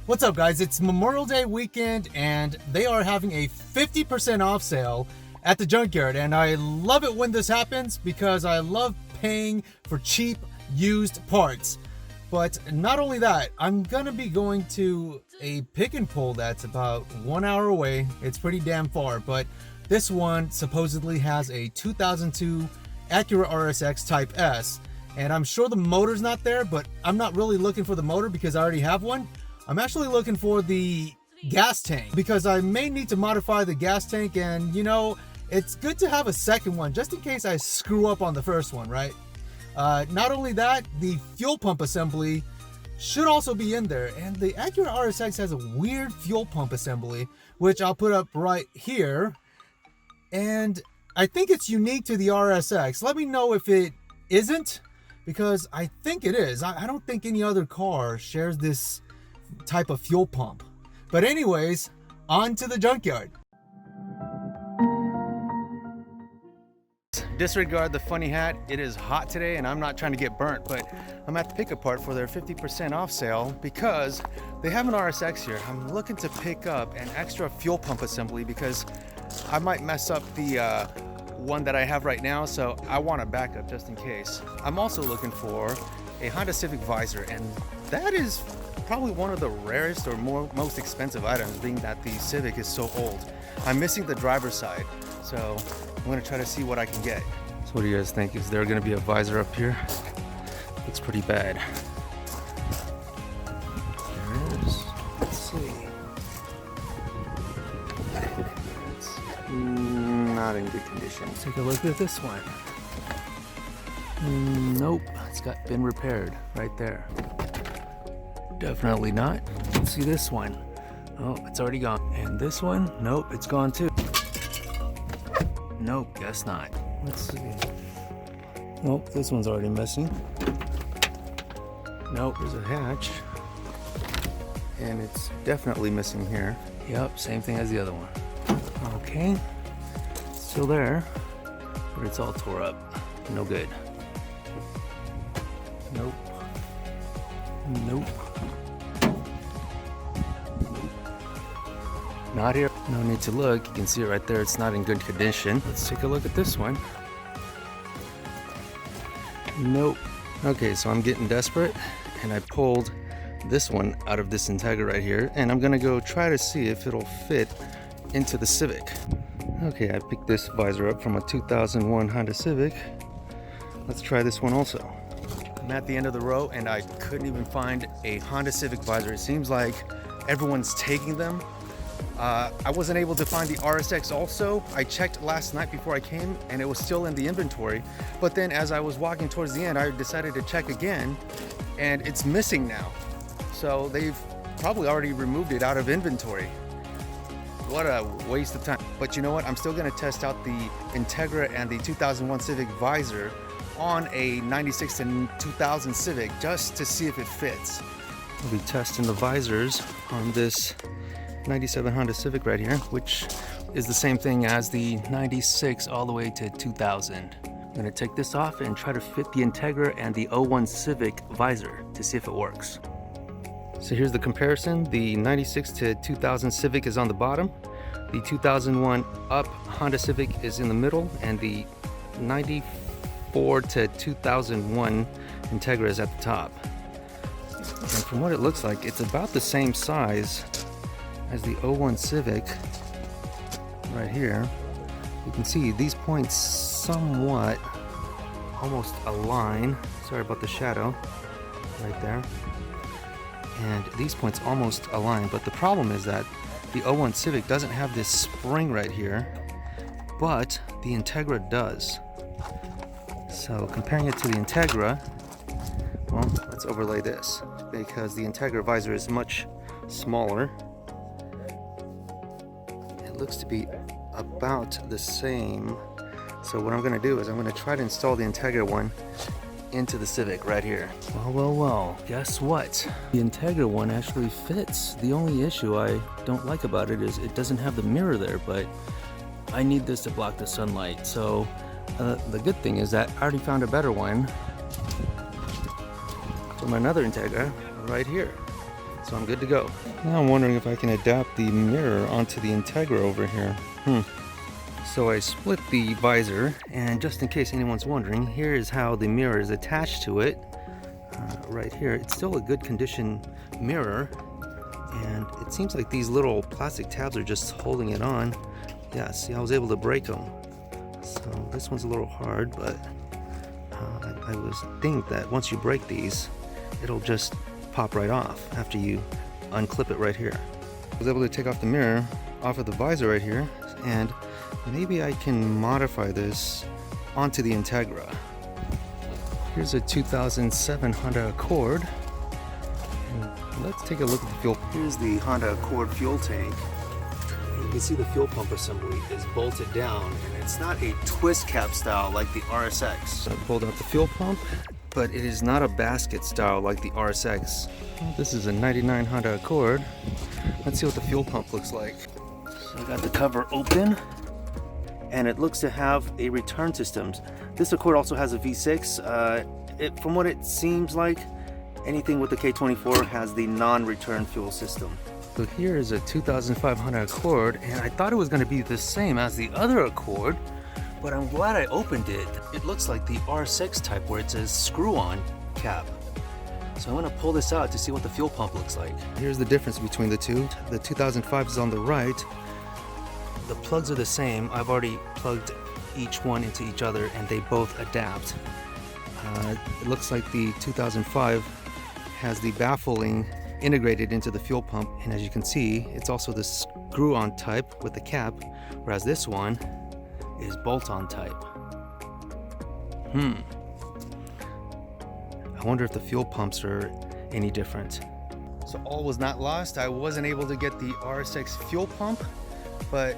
What's up, guys? It's Memorial Day weekend and they are having a 50% off sale at the junkyard, and I love it when this happens because I love paying for cheap used parts. But not only that, I'm gonna be going to a pick and pull that's about 1 hour away. It's pretty damn far, but this one supposedly has a 2002 Acura RSX Type S, and I'm sure the motor's not there, but I'm not really looking for the motor because I already have one. I'm actually looking for the gas tank because I may need to modify the gas tank, and you know, it's good to have a second one just in case I screw up on the first one, right? Not only that, the fuel pump assembly should also be in there, and the Acura RSX has a weird fuel pump assembly, which I'll put up right here, and I think it's unique to the RSX. Let me know if it isn't, because I think it is. I don't think any other car shares this type of fuel pump. But anyways, on to the junkyard. Disregard the funny hat. It is hot today and I'm not trying to get burnt, but I'm at the pickup part for their 50% off sale because they have an RSX here. I'm looking to pick up an extra fuel pump assembly because I might mess up the one that I have right now, so I want a backup just in case. I'm also looking for a Honda Civic visor, and that is probably one of the rarest or most expensive items, being that the Civic is so old. I'm missing the driver's side, so I'm gonna try to see what I can get. So what do you guys think? Is there gonna be a visor up here? Looks pretty bad. There is. Let's see. It's not in good condition. Let's take a look at this one. Nope, it's been repaired right there. Definitely not. Let's see this one. Oh, it's already gone. And this one? Nope, it's gone too. Nope, guess not. Let's see. Nope, this one's already missing. Nope, there's a hatch. And it's definitely missing here. Yep, same thing as the other one. Okay, still there, but it's all tore up. No good. Nope. Nope. Not here. No need to look. You can see it right there. It's not in good condition. Let's take a look at this one. Nope. Okay, so I'm getting desperate and I pulled this one out of this Integra right here, and I'm gonna go try to see if it'll fit into the Civic. Okay, I picked this visor up from a 2001 Honda Civic. Let's try this one also. I'm at the end of the row and I couldn't even find a Honda Civic visor. It seems like everyone's taking them. I wasn't able to find the RSX also. I checked last night before I came and it was still in the inventory. But then as I was walking towards the end, I decided to check again and it's missing now. So they've probably already removed it out of inventory. What a waste of time. But you know what? I'm still gonna test out the Integra and the 2001 Civic visor on a 96 and 2000 Civic just to see if it fits. We'll be testing the visors on this 97 Honda Civic right here, which is the same thing as the 96 all the way to 2000. I'm gonna take this off and try to fit the Integra and the 01 Civic visor to see if it works. So here's the comparison. The 96 to 2000 Civic is on the bottom. The 2001 up Honda Civic is in the middle, and the 94 to 2001 Integra is at the top. And from what it looks like, it's about the same size as the 01 Civic right here. You can see these points somewhat almost align. Sorry about the shadow right there. And these points almost align, but the problem is that the 01 Civic doesn't have this spring right here, but the Integra does. So comparing it to the Integra, well, let's overlay this because the Integra visor is much smaller. It looks to be about the same. So what I'm going to do is I'm going to try to install the Integra one into the Civic right here. Well, guess what? The Integra one actually fits. The only issue I don't like about it is it doesn't have the mirror there, but I need this to block the sunlight. So the good thing is that I already found a better one from another Integra right here. So I'm good to go. Now I'm wondering if I can adapt the mirror onto the Integra over here. So I split the visor, and just in case anyone's wondering, here is how the mirror is attached to it. Right here, it's still a good condition mirror, and it seems like these little plastic tabs are just holding it on. Yeah, see, I was able to break them. So this one's a little hard, but I was think that once you break these, it'll just pop right off after you unclip it right here. I was able to take off the mirror off of the visor right here, and maybe I can modify this onto the Integra. Here's a 2007 Honda Accord. And let's take a look at the fuel. Here's the Honda Accord fuel tank. You can see the fuel pump assembly is bolted down, and it's not a twist cap style like the RSX. So I pulled out the fuel pump, but it is not a basket style like the RSX. This is a 99 Honda Accord. Let's see what the fuel pump looks like. So I got the cover open, and it looks to have a return system. This Accord also has a V6. From what it seems like, anything with the K24 has the non-return fuel system. So here is a 2005 Honda Accord, and I thought it was going to be the same as the other Accord, but I'm glad I opened it. It looks like the R6 type where it says screw-on cap. So I'm going to pull this out to see what the fuel pump looks like. Here's the difference between the two. The 2005 is on the right. The plugs are the same. I've already plugged each one into each other, and they both adapt. It looks like the 2005 has the baffling integrated into the fuel pump, and as you can see, it's also the screw-on type with the cap, whereas this one is bolt-on type. I wonder if the fuel pumps are any different. So all was not lost. I wasn't able to get the RSX fuel pump, but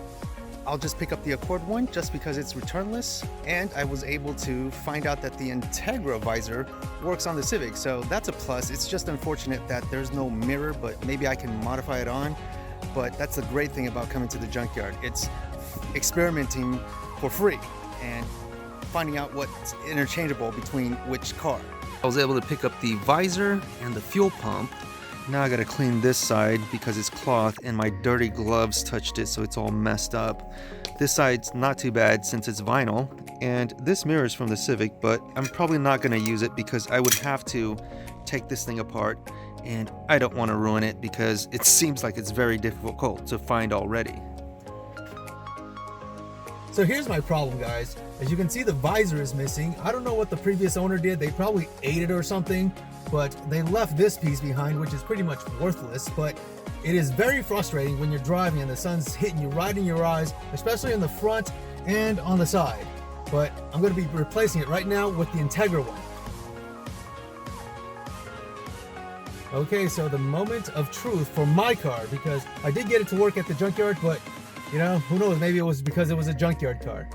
I'll just pick up the Accord one just because it's returnless, and I was able to find out that the Integra visor works on the Civic, so that's a plus. It's just unfortunate that there's no mirror, but maybe I can modify it on. But that's the great thing about coming to the junkyard. It's experimenting for free and finding out what's interchangeable between which car. I was able to pick up the visor and the fuel pump. Now I gotta clean this side because it's cloth and my dirty gloves touched it, so it's all messed up. This side's not too bad since it's vinyl, and this mirror is from the Civic, but I'm probably not gonna use it because I would have to take this thing apart, and I don't want to ruin it because it seems like it's very difficult to find already. So here's my problem, guys. As you can see, the visor is missing. I don't know what the previous owner did. They probably ate it or something, but they left this piece behind, which is pretty much worthless. But it is very frustrating when you're driving and the sun's hitting you right in your eyes, especially in the front and on the side. But I'm going to be replacing it right now with the Integra one. Okay, so the moment of truth for my car, because I did get it to work at the junkyard, but you know, who knows, maybe it was because it was a junkyard car.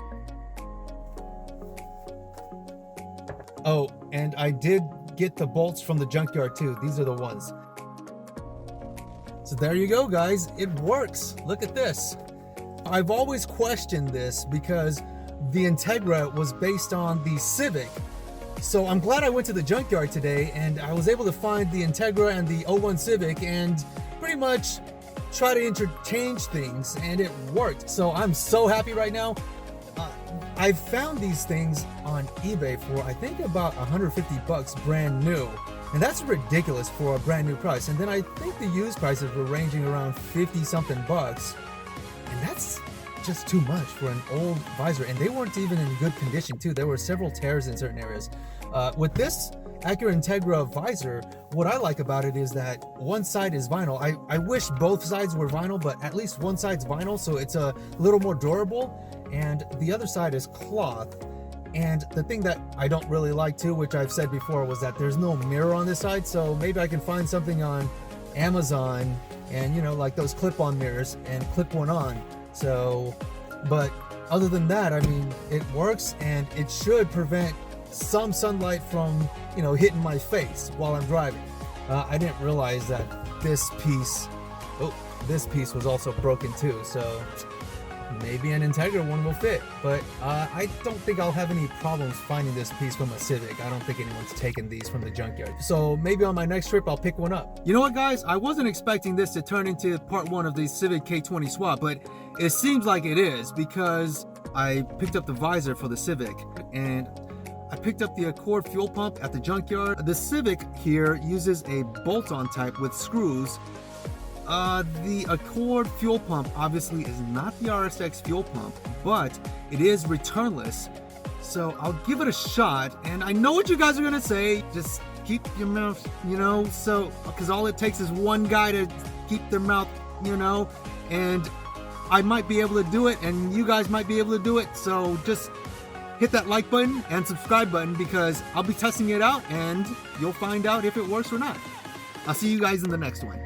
Oh, and I did get the bolts from the junkyard too. These are the ones. So there you go, guys. It works. Look at this. I've always questioned this because the Integra was based on the Civic. So I'm glad I went to the junkyard today and I was able to find the Integra and the 01 Civic and pretty much try to interchange things, and it worked. So I'm so happy right now. I found these things on eBay for I think about 150 bucks brand new, and that's ridiculous for a brand new price. And then I think the used prices were ranging around 50 something bucks, and that's just too much for an old visor, and they weren't even in good condition too. There were several tears in certain areas. With this Acura Integra visor, what I like about it is that one side is vinyl. I wish both sides were vinyl, but at least one side's vinyl, so it's a little more durable, and the other side is cloth. And the thing that I don't really like too, which I've said before, was that there's no mirror on this side, so maybe I can find something on Amazon and, you know, like those clip-on mirrors and clip one on. So, but other than that, I mean, it works, and it should prevent some sunlight from, you know, hitting my face while I'm driving. I didn't realize that this piece was also broken too. So maybe an Integra one will fit. But I don't think I'll have any problems finding this piece from a Civic. I don't think anyone's taken these from the junkyard. So maybe on my next trip, I'll pick one up. You know what, guys? I wasn't expecting this to turn into part one of the Civic K20 swap, but it seems like it is, because I picked up the visor for the Civic, and I picked up the Accord fuel pump at the junkyard. The Civic here uses a bolt-on type with screws. The Accord fuel pump obviously is not the RSX fuel pump, but it is returnless. So I'll give it a shot, and I know what you guys are gonna say. Just keep your mouth, so, because all it takes is one guy to keep their mouth, and I might be able to do it, and you guys might be able to do it. So just hit that like button and subscribe button, because I'll be testing it out and you'll find out if it works or not. I'll see you guys in the next one.